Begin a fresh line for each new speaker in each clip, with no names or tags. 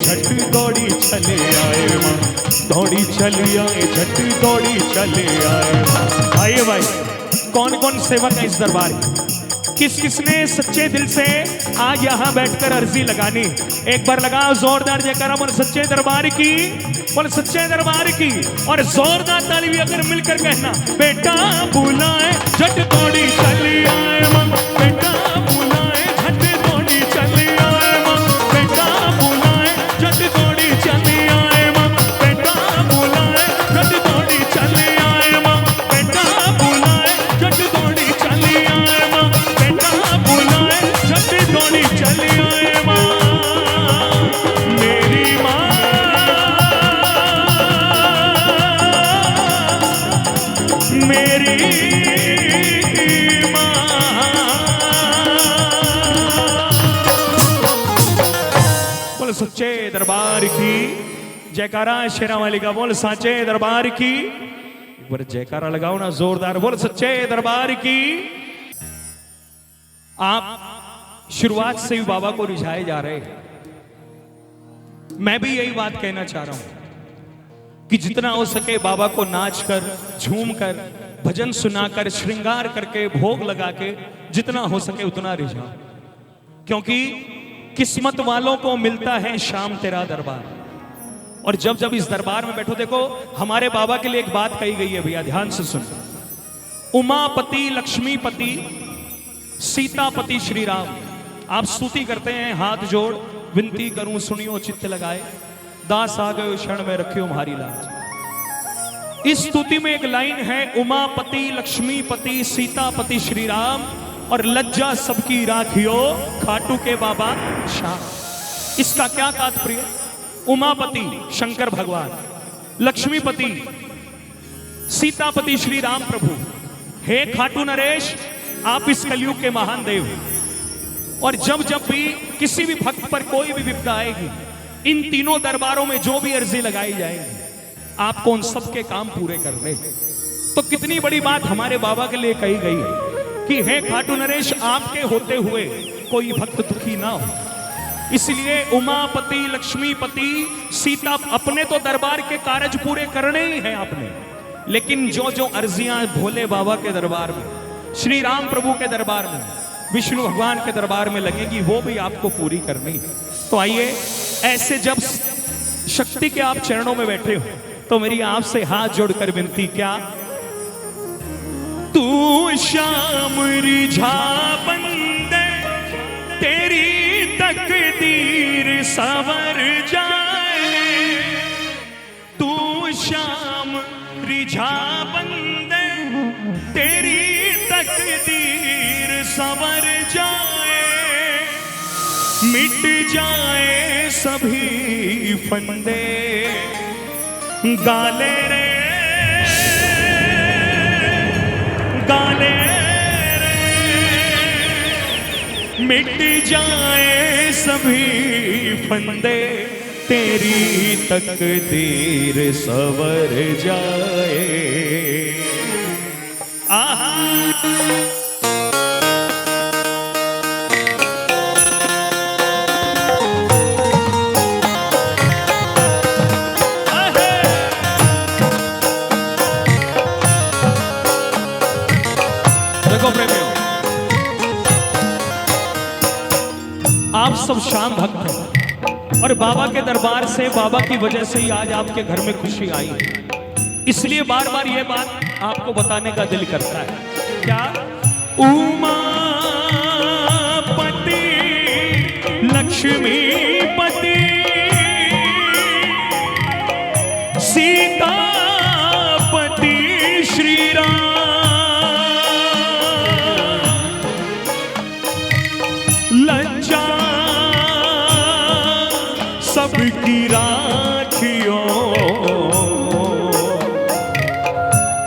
झट दौड़ी चले आए माँ, दौड़ी चली आए झट दौड़ी चले आए माँ। आइए भाई, कौन कौन सेवक है इस दरबार की? किस किसने सच्चे दिल से आज यहाँ बैठकर अर्जी लगानी? एक बार लगाओ जोरदार जयकारा बोल सच्चे दरबार की, बोल सच्चे दरबार की। और जोरदार ताली भी अगर मिलकर कहना, बेटा बुलाए झट दौड़ी चली आए माँ, बेटा बुलाए झट दौड़ी चली आए माँ, बेटा बुलाए झट दौड़ी चली आए माँ, बेटा बुलाए झट दौड़ी चली आए माँ, बेटा बुलाए झट दौड़ी चली आए माँ, बुलाए झट दौड़ी चली आए माँ। मेरी माँ, मेरी माँ। बोल सच्चे दरबार की जयकारा, शेरा वाली का बोल सच्चे दरबार की। एक बार जयकारा लगाओ ना जोरदार, बोल सच्चे दरबार की। आप शुरुआत से ही बाबा को रिझाए जा रहे हैं। मैं भी यही बात कहना चाह रहा हूं कि जितना हो सके बाबा को नाच कर, झूम कर, भजन सुनाकर, श्रृंगार करके, भोग लगा के जितना हो सके उतना रिझाओ, क्योंकि किस्मत वालों को मिलता है शाम तेरा दरबार। और जब जब इस दरबार में बैठो, देखो हमारे बाबा के लिए एक बात कही गई है भैया, ध्यान से सुन। उमापति, लक्ष्मीपति, सीतापति श्री राम। आप स्तुति करते हैं, हाथ जोड़ विनती करूं सुनियो चित्त लगाए, दास आ गए क्षण में रखियो हमारी लाज। इस स्तुति में एक लाइन है, उमापति, लक्ष्मीपति, सीतापति श्री राम, और लज्जा सबकी राखियो खाटू के बाबा शाम। इसका क्या तात्पर्य? उमापति शंकर भगवान, लक्ष्मीपति सीतापति श्री राम प्रभु, हे खाटू नरेश आप इस कलयुग के महान देव। और जब जब भी किसी भी भक्त पर कोई भी विपदा आएगी, इन तीनों दरबारों में जो भी अर्जी लगाई जाएगी, आपको उन सबके काम पूरे करने। तो कितनी बड़ी बात हमारे बाबा के लिए कही गई है कि हे खाटू नरेश आपके होते हुए कोई भक्त दुखी ना हो। इसलिए उमापति, लक्ष्मीपति, सीता, अपने तो दरबार के कार्य पूरे करने ही हैं आपने, लेकिन जो जो अर्जियां भोले बाबा के दरबार में, श्री राम प्रभु के दरबार में, विष्णु भगवान के दरबार में लगेगी, वो भी आपको पूरी करनी है। तो आइए, ऐसे जब शक्ति के आप चरणों में बैठे हो, तो मेरी आपसे हाथ जोड़कर विनती, क्या तू श्याम रिझा बंदे तेरी तकदीर संवर जाए, तू श्याम रिझा बंदे तेरी तकदीर संवर जाए, मिट जाए सभी फंदे, गाले रे गाले रे, मिट जाए सभी फंदे, तेरी तकदीर संवर जाए। आहा देखो प्रेमियों, आप सब श्याम भक्त हैं और बाबा के दरबार से, बाबा की वजह से ही आज आपके घर में खुशी आई है। इसलिए बार बार ये बात आपको बताने का दिल करता है। क्या? उमापति, लक्ष्मीपति, सीतापति श्री राम, लज्जा सबकी राखियो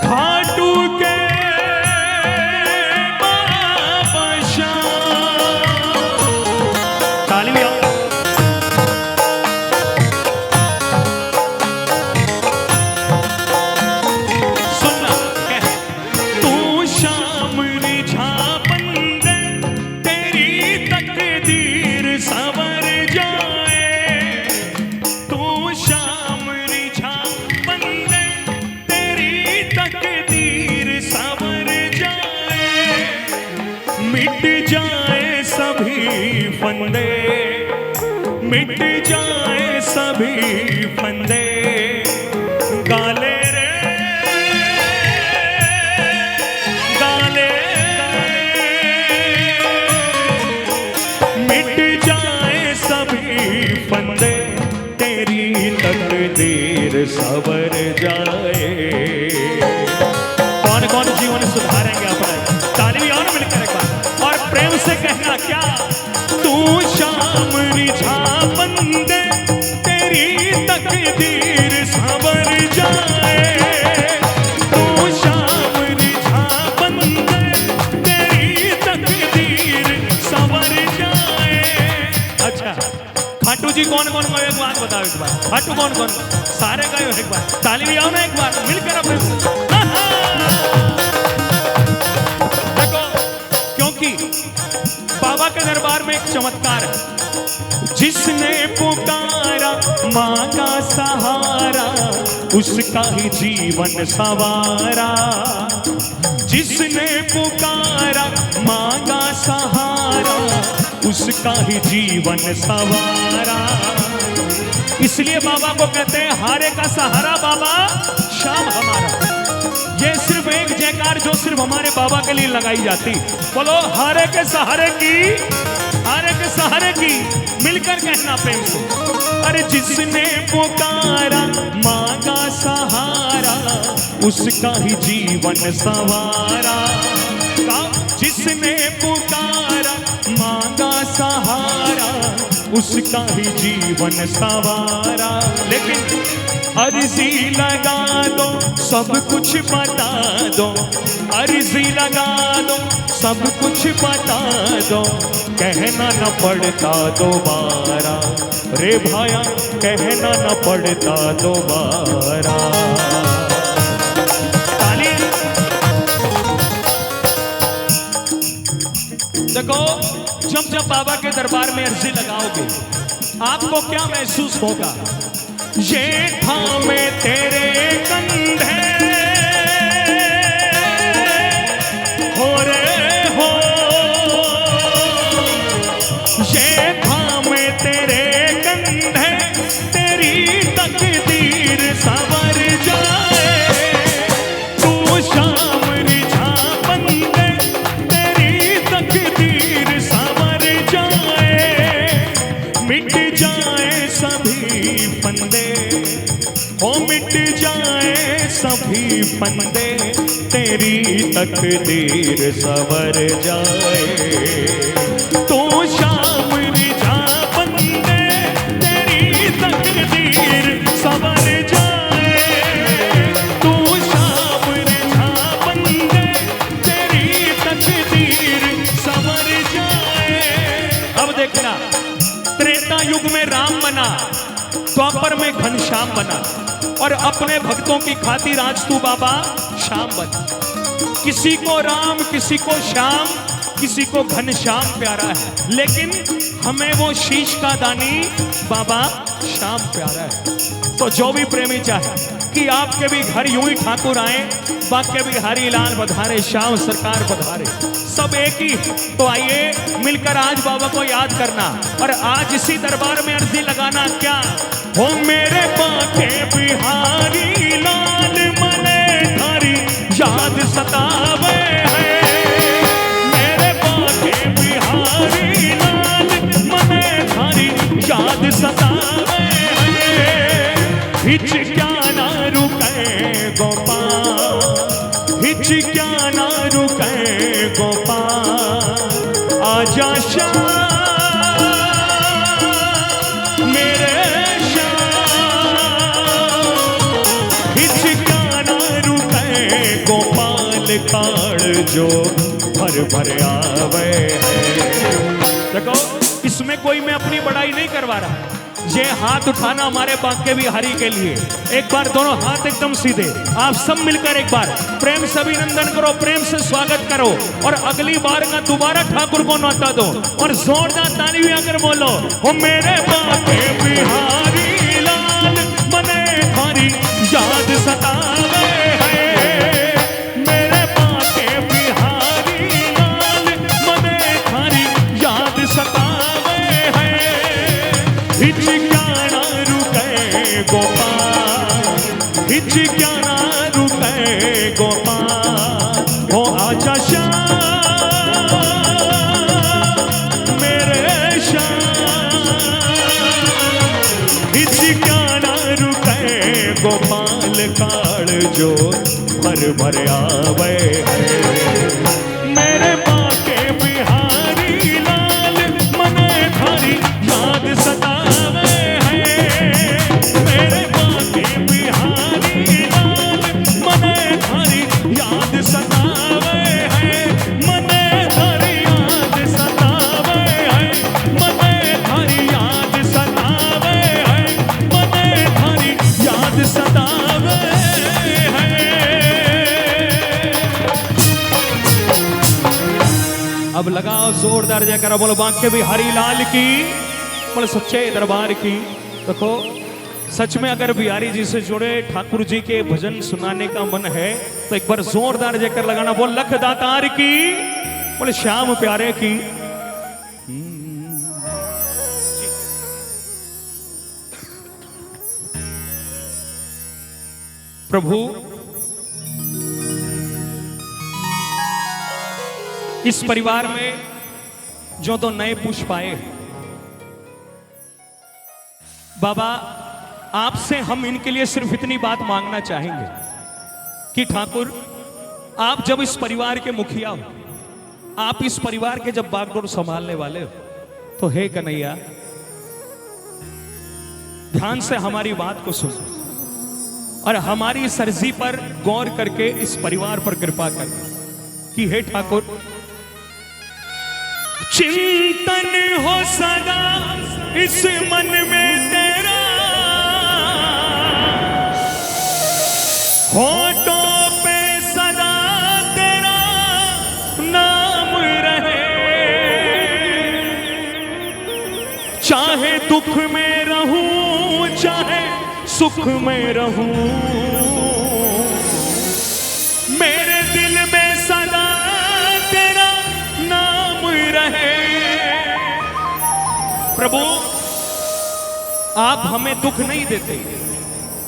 खाटू के बाबा श्याम। तालियां। सुनना, तू श्याम रिझा बंदे तेरी तकदीर संवर जाए, मिट जाए सभी फंदे गाले रे गाले, मिट जाए सभी फंदे तेरी तकदीर सवर जाए। कौन कौन जीवन सुधारेंगे अपना? ताली और मिलकर एक बार और प्रेम से कहना क्या? तू शाम रिझा बंदे तेरी तकदीर सवर जाए। तू शाम रिझा बंदे तेरी तकदीर सवर जाए। अच्छा खाटू जी कौन कौन गए? एक बात बताओ, एक बार खाटू कौन कौन? सारे गए एक बार, ताली भी आओ ना एक बार मिलकर अपने। देखो क्योंकि बाबा के दरबार में एक चमत्कार है। जिसने पुकारा माँ का सहारा उसका ही जीवन सवारा। जिसने पुकारा माँ का सहारा उसका ही जीवन सवारा। इसलिए बाबा को कहते हैं हारे का सहारा बाबा श्याम हमारा। ये सिर्फ एक जयकार जो सिर्फ हमारे बाबा के लिए लगाई जाती। बोलो हारे के सहारे की, हारे के सहारे की, मिलकर कहना प्रेम से। अरे जिसने पुकारा माँ का सहारा उसका ही जीवन सवारा। जिसने पुकारा माँ का सहारा उसका ही जीवन सवारा। लेकिन अर्जी लगा दो सब कुछ बता दो, अर्जी लगा दो सब कुछ बता दो, कहना न पड़ता दोबारा रे भाया, कहना न पड़ता दोबारा। ताली। देखो जब बाबा के दरबार में अर्जी लगाओगे आपको क्या महसूस होगा? ये थामे तेरे कंधे हो रे हो, ये थामे तेरे कंधे तेरी तकदीर सवर जाए। तू शाम रिझा बंदे तेरी तकदीर सवर जाए। मिट जाए सभी फंदे, हो मिट जाए सभी फंदे तेरी तकदीर सवर जाए। तो शाम रिझा बंदे तेरी तकदीर सवर जाए। तो शाम रिझा बंदे तेरी तकदीर सवर जाए। अब देखना त्रेता युग में राम बना, द्वापर में घनश्याम बना और अपने भक्तों की खातिर आज तू बाबा श्याम बना। किसी को राम, किसी को श्याम, किसी को घनश्याम प्यारा है, लेकिन हमें वो शीश का दानी बाबा श्याम प्यारा है। तो जो भी प्रेमी चाहे कि आपके भी घर यूं ही ठाकुर आए, बाके बिहारी लाल पधारे, श्याम सरकार पधारे, सब एक ही। तो आइए मिलकर आज बाबा को याद करना और आज इसी दरबार में अर्जी लगाना क्या? हो मेरे बाके बिहारी लाल मने थारी याद सतावे है। मेरे बाके बिहारी लाल मने थारी याद सतावे है। हिच क्या ना रुके गोपाल, हिच क्या ना रुके गोपाल, आजा श्याम मेरे गोपाल काल जो भर भर आवे है। देखो इसमें कोई मैं अपनी बड़ाई नहीं करवा रहा। ये हाथ उठाना हमारे बांके बिहारी के लिए। एक बार दोनों हाथ एकदम सीधे, आप सब मिलकर एक बार प्रेम से अभिनंदन करो, प्रेम से स्वागत करो और अगली बार का दोबारा ठाकुर को नौता दो और जोरदार ताली भी आकर बोलो, हो मेरे बांके बिहारी लाल मने थारी याद सतावे है। गोपाल, हिचकियां ना रुके गोपाल, हो आजा श्याम मेरे श्याम, हिचकियां ना रुके गोपाल, काल जो भर भर आवे है मेरे बाके बिहारी लाल, मने थारी याद सतावे है मेरे बाके बिहारी लाल, मने थारी याद सतावे है, मने थारी याद सतावे है, मने थारी याद सतावे है, मने थारी याद सतावे है। अब लगाओ जोरदार जयकारा, बोलो बांके बिहारी लाल की, बोलो सच्चे दरबार की। देखो सच में अगर बिहारी जी से जुड़े ठाकुर जी के भजन सुनाने का मन है तो एक बार जोरदार जयकार लगाना, बोल लख दातार की, बोले श्याम प्यारे की। प्रभु इस परिवार में जो तो नए पुष्प आए, बाबा आपसे हम इनके लिए सिर्फ इतनी बात मांगना चाहेंगे कि ठाकुर आप जब इस परिवार के मुखिया हो, आप इस परिवार के जब बागडोर संभालने वाले हो, तो हे कन्हैया ध्यान से हमारी बात को सुनो और हमारी इस अर्जी पर गौर करके इस परिवार पर कृपा कर कि हे ठाकुर चिंतन हो सदा इस मन में तेरा, होठों पे सदा तेरा नाम रहे, चाहे दुख में रहूं चाहे सुख में रहूं, मेरे दिल में सदा तेरा नाम रहे। प्रभु आप हमें दुख नहीं देते,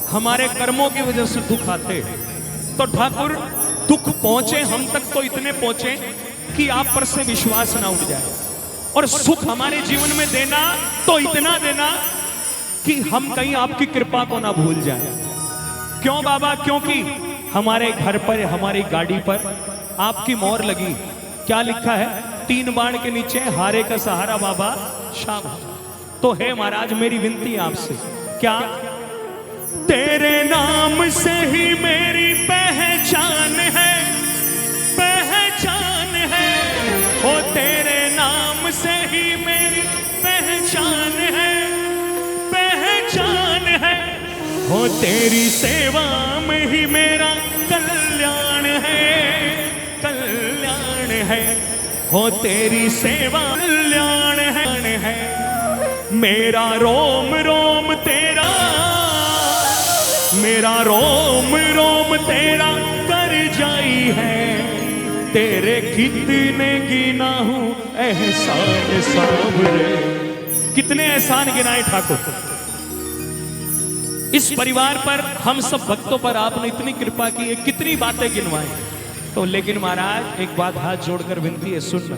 हमारे कर्मों की वजह से दुख आते, तो ठाकुर दुख पहुंचे हम तक तो इतने पहुंचे कि आप पर से विश्वास ना उठ जाए, और सुख हमारे जीवन में देना तो इतना देना कि हम कहीं आपकी कृपा को ना भूल जाए। क्यों बाबा? क्योंकि हमारे घर पर हमारी गाड़ी पर आपकी मोहर लगी, क्या लिखा है? 3 बाण के नीचे हारे का सहारा बाबा शाम। तो है महाराज मेरी विनती आपसे, क्या तेरे नाम से ही मेरी पहचान है, पहचान है, हो तेरे नाम से ही मेरी पहचान है, पहचान है, हो तेरी सेवा में ही मेरा कल्याण है, कल्याण है, हो तेरी सेवा कल्याण है, मेरा रोम रोम तेरा, मेरा रोम रोम तेरा कर जाई है, तेरे कितने गिना हूं एहसान सावरे। कितने एहसान गिनाए ठाकुर इस परिवार पर, हम सब भक्तों पर आपने इतनी कृपा की है, कितनी बातें गिनवाई। तो लेकिन महाराज एक बात हाथ जोड़कर विनती है, सुनना,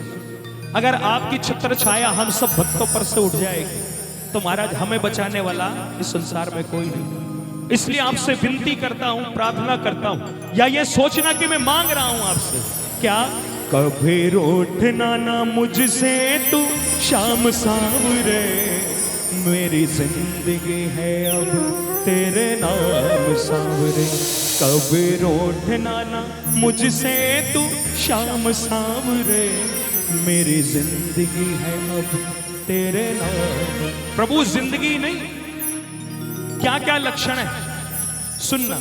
अगर आपकी छत्र छाया हम सब भक्तों पर से उठ जाएगी तो महाराज हमें बचाने वाला इस संसार में कोई नहीं। इसलिए आपसे विनती करता हूं, प्रार्थना करता हूं, या ये सोचना कि मैं मांग रहा हूं आपसे, क्या कभी रूठना ना मुझसे तू शाम सांवरे, मेरी जिंदगी है अब तेरे नाम सांवरे, कभी रूठना ना मुझसे तू शाम सांवरे, मेरी जिंदगी है अब तेरे नाम। प्रभु जिंदगी नहीं, क्या क्या लक्षण है सुनना।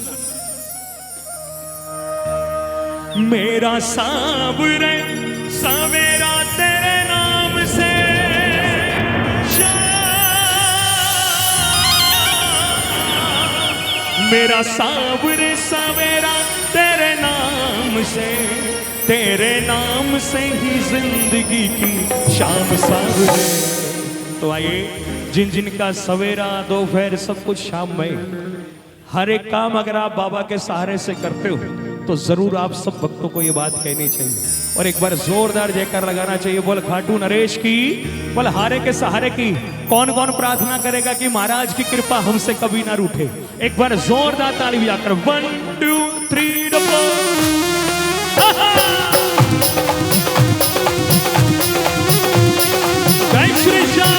मेरा सांवरे सवेरा तेरे नाम से, मेरा सांवरे सवेरा तेरे नाम से, तेरे नाम से ही जिंदगी की शाम सांवरे। तो आइए जिन जिनका सवेरा दोपहर सब कुछ शाम में, हर एक काम अगर आप बाबा के सहारे से करते हो तो जरूर आप सब भक्तों को ये बात कहनी चाहिए और एक बार जोरदार जयकार लगाना चाहिए। बोल खाटू नरेश की, बोल हारे के सहारे की। कौन कौन प्रार्थना करेगा कि महाराज की कृपा हमसे कभी ना रूठे? एक बार जोरदार ताली बजाकर 1 2 3 जय श्री श्याम।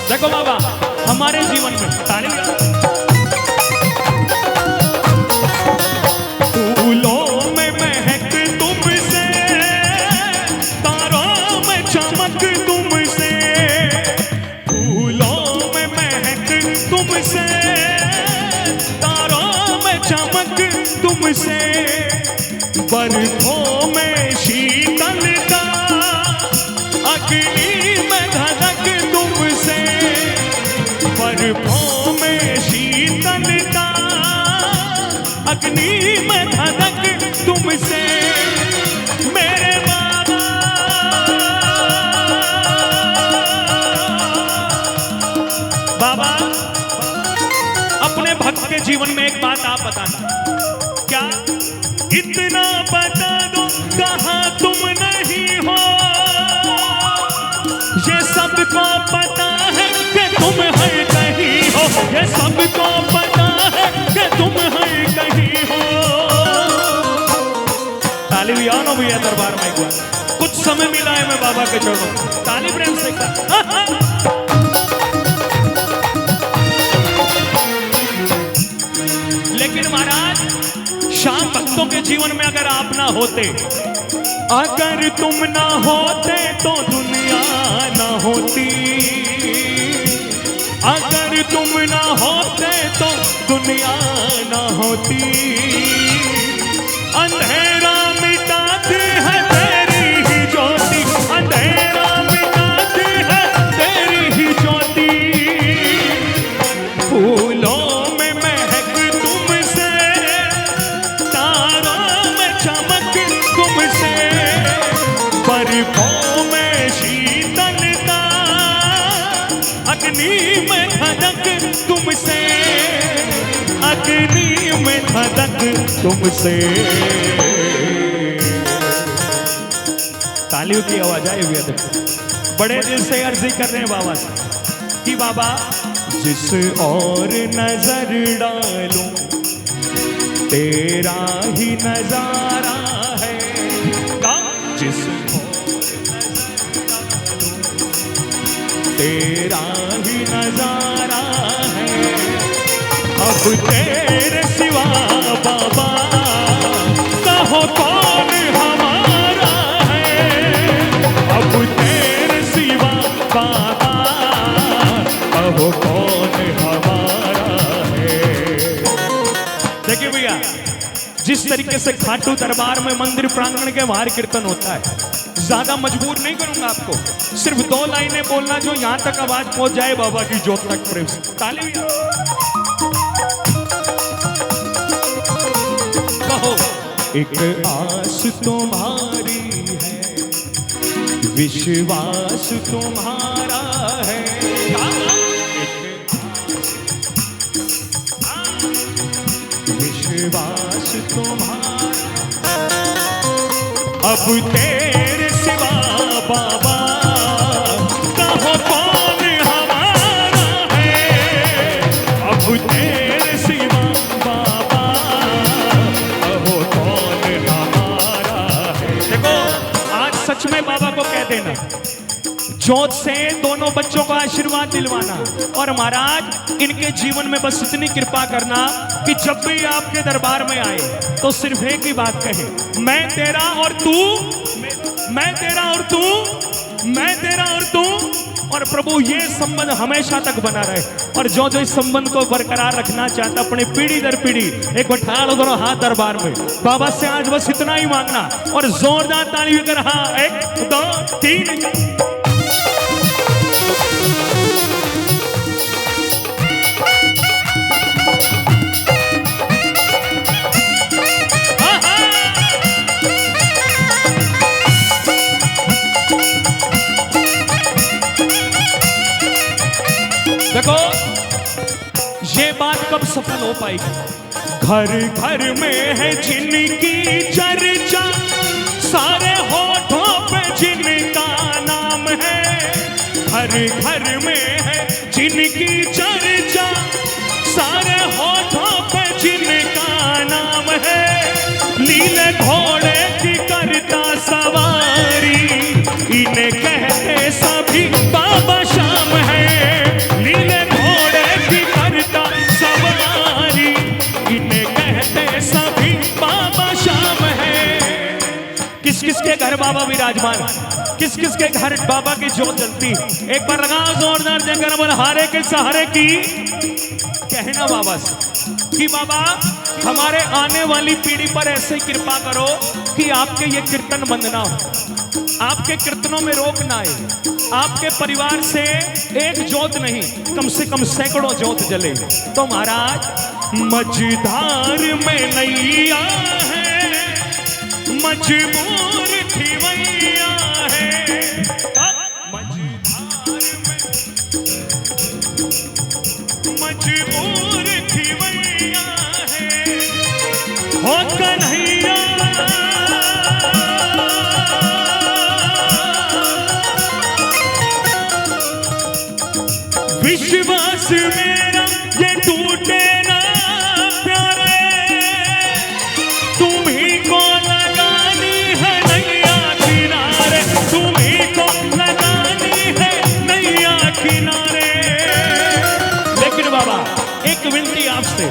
देखो बाबा हमारे जीवन में ताली फूलों में महक तुमसे, तारों में चमक तुमसे, फूलों में महक तुमसे, तारों में चमक तुमसे, बरखों में शीतलता, अग्नि में धधक तुमसे, बरखों में शीतलता, अग्नि में धधक तुमसे, मेरे बाबा। बाबा अपने भक्त के जीवन में एक बात आप बताना, क्या इतना बता दो कहाँ तुम नहीं हो, ये सबको पता है कि तुम है कहीं हो, ये सबको पता है कि तुम है कहीं हो। ताली भी आओ ना भैया दरबार में एक बार, कुछ समय मिला है मैं बाबा के चरणों, ताली प्रेम से लेकिन महाराज शाम भक्तों के जीवन में अगर आप ना होते, अगर तुम ना होते तो दुनिया ना होती, अगर तुम ना होते तो दुनिया ना होती, अंधेरा मिटाती है तेरी ही ज्योति, अंधेरा मिटाती है तेरी ही ज्योति, फूलों में महक तुमसे, तारों में चमक तुमसे, बरखों में शीतलता, अग्नि में धधक तुमसे, अग्नि में धधक तुमसे। तालियों की आवाज आए हुए बड़े दिल से अर्जी कर रहे हैं बाबा से कि बाबा जिस और नजर डालूं तेरा ही नजारा है, जिस तेरा ही नजारा है, अब तेरे सिवा बाबा कहो कौन हमारा है, अब तेरे सिवा बाबा कहो कौन हमारा है। देखिए भैया जिस तरीके से खाटू दरबार में मंदिर प्रांगण के बाहर कीर्तन होता है, ज्यादा मजबूर नहीं करूंगा आपको, सिर्फ 2 लाइनें बोलना जो यहां तक आवाज पहुंच जाए बाबा की ज्योत तक। प्रेम से ताली कहो। एक आस तुम्हारी है, विश्वास तुम्हारा है, विश्वास तुम्हारा, अब तेरे सिवा बाबा कहो कौन हमारा है, अब तेरे सिवा बाबा कहो कौन हमारा है। देखो आज सच में बाबा को कह देना, जोत से दोनों बच्चों को आशीर्वाद दिलवाना, और महाराज इनके जीवन में बस इतनी कृपा करना कि जब भी आपके दरबार में आए तो सिर्फ एक ही बात कहे, मैं तेरा और तू, मैं तेरा और तू, मैं तेरा और तू, और प्रभु ये संबंध हमेशा तक बना रहे। और जो जो इस संबंध को बरकरार रखना चाहता अपने पीढ़ी दर पीढ़ी, एक बार ठाड़ दोनों हाथ दरबार में बाबा से आज बस इतना ही मांगना, और जोरदार ताली कर, हाँ 1 2 3। कब सफल हो पाएगी। घर घर में है जिनकी चर्चा, सारे होठों पे जिनका नाम है। घर घर में है जिनकी चर्चा, सारे होठों पे जिनका नाम है। नीले घोड़े की करता सवारी, इन्हें कहते सभी बाबा श्याम है। नीले घोड़े की करता सवारी, इन्हें कहते सभी बाबा श्याम है। किस किस के घर बाबा विराजमान, किस किस के घर बाबा की जोत जलती। एक बार लगाओ जोरदार जयकार, बोल हारे के सहारे की। कहना बाबा से कि बाबा हमारे आने वाली पीढ़ी पर ऐसे ही कृपा करो कि आपके ये कीर्तन बंद ना हो, आपके कीर्तनों में रोक ना आए। आपके परिवार से एक जोत नहीं, कम से कम सैकड़ों जोत जले। तो महाराज मझधार में नैया है, मजबूर थी मैया है। मजबूर थी मैया है, हो कन्हैया विश्वास मेरा ये टूटे ना प्यारे, तुम्ही को लगानी है नैया किनारे, तुम्ही को लगानी है नैया किनारे। लेकिन बाबा एक विनती आपसे,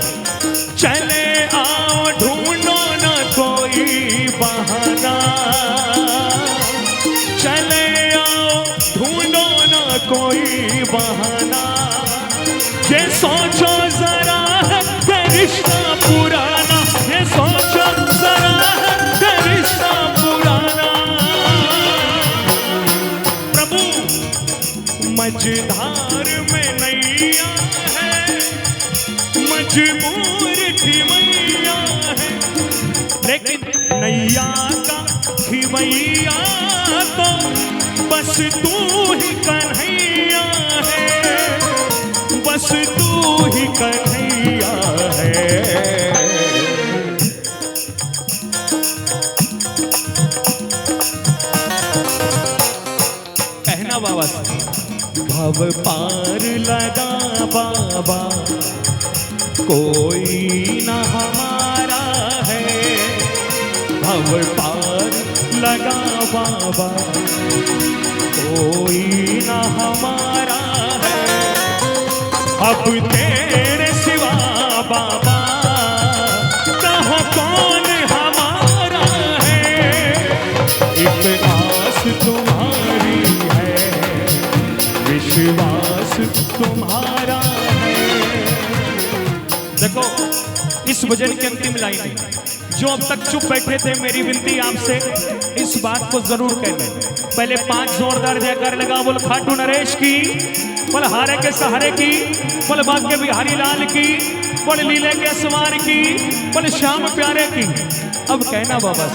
चले आओ ढूंढो ना कोई बहाना, चले आओ ढूंढो ना कोई बहाना। ये सोचो जरा है रिश्ता पुराना, ये सोचो जरा है रिश्ता पुराना। प्रभु मझधार में नैया है, मजबूर थी मैया है। लेकिन नैया का खिवैया तो बस तू ही कन्हैया है, बस तू ही कन्हैया है। कहना बाबा से, भव पार लगा बाबा कोई ना हमारा है, भव पार लगा बाबा कोई ना हमारा है। अब तेरे सिवा बाबा कहो कौन हमारा है। एक आस तुम्हारी है, विश्वास तुम्हारा है। देखो इस भजन की अंतिम लाइन है, जो अब तक चुप बैठे थे मेरी विनती आपसे इस बात को जरूर कहना। पहले 5 जोरदार जयकार लगा, बोल खाटू नरेश की, बोल हारे के सहारे की, बोल भाग्य बिहारी लाल की, बोल लीले के सवार की, बोल श्याम प्यारे की। अब कहना बाबा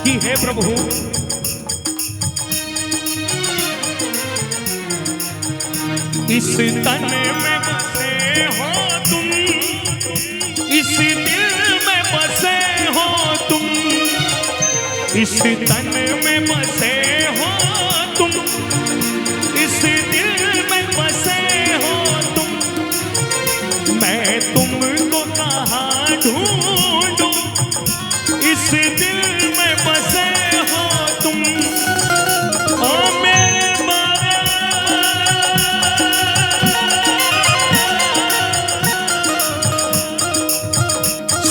कि हे प्रभु इस तन में बसे हो तुम, इस दिल में बसे हो तुम, इस तन में बसे हो तुम, इस दिल में बसे हो तुम। मैं तुमको कहाँ ढूंढूं, इस दिल में बसे हो तुम। ओ मेरे बाबा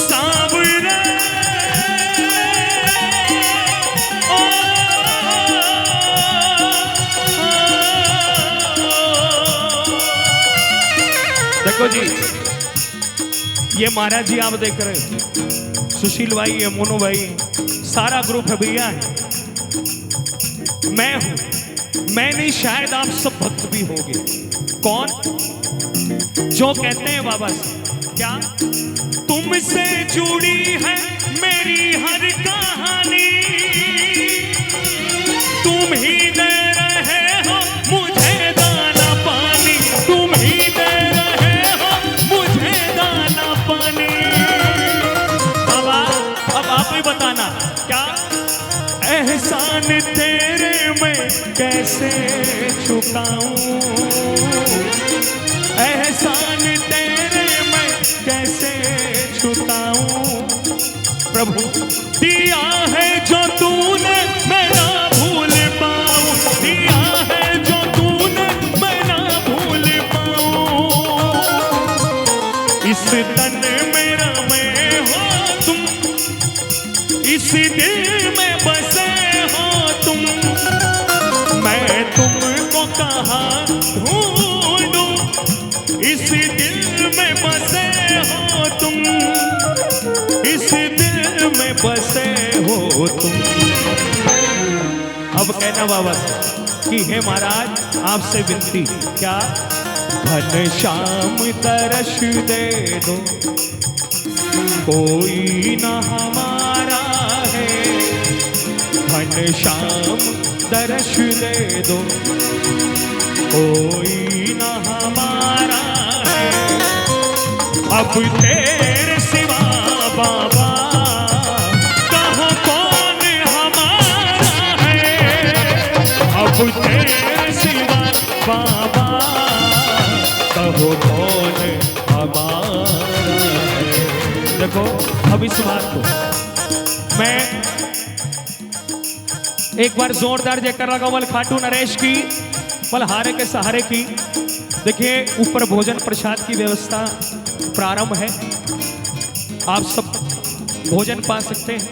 सांवरे, देखो जी ये महाराज जी आप देख रहे हैं, सुशील भाई है, मोनू भाई, सारा ग्रुप है भैया है, मैं हूं, मैं नहीं शायद आप सब भक्त भी होंगे। कौन? जो कहते हैं बाबा से क्या तुमसे जुड़ी है मेरी हर कहानी, तुम ही दे रहे हो मुझे दाना पानी, तुम ही दे रहे हो अब आप ही बताना क्या एहसान तेरे मैं कैसे चुकाऊं, एहसान तेरे मैं कैसे चुकाऊं। प्रभु दिया है जो तूने मैं ना भूल पाऊं, दिया है जो तूने मैं ना भूल पाऊं। इस तन मेरा मैं हो तुम, इस दिल में बसे हो तुम, मैं तुमको कहाँ ढूंढूं, इस दिल में बसे हो तुम, इस दिल में बसे हो तुम। अब कहना बाबा कि हे महाराज आपसे विनती क्या घन श्याम दर्श दे दो, कोई न हमारा है, घन श्याम दर्श दे दो, कोई न हमारा है। अब तेरे सिवा बाबा कहाँ कौन हमारा है, अब तेरे सिवा बाबा कहो कौन हमारा है। देखो अब इस बात को मैं एक बार जोरदार जयकार लगाओ खाटू नरेश की, बलहारे के सहारे की। देखिए ऊपर भोजन प्रसाद की व्यवस्था प्रारंभ है, आप सब भोजन पा सकते हैं।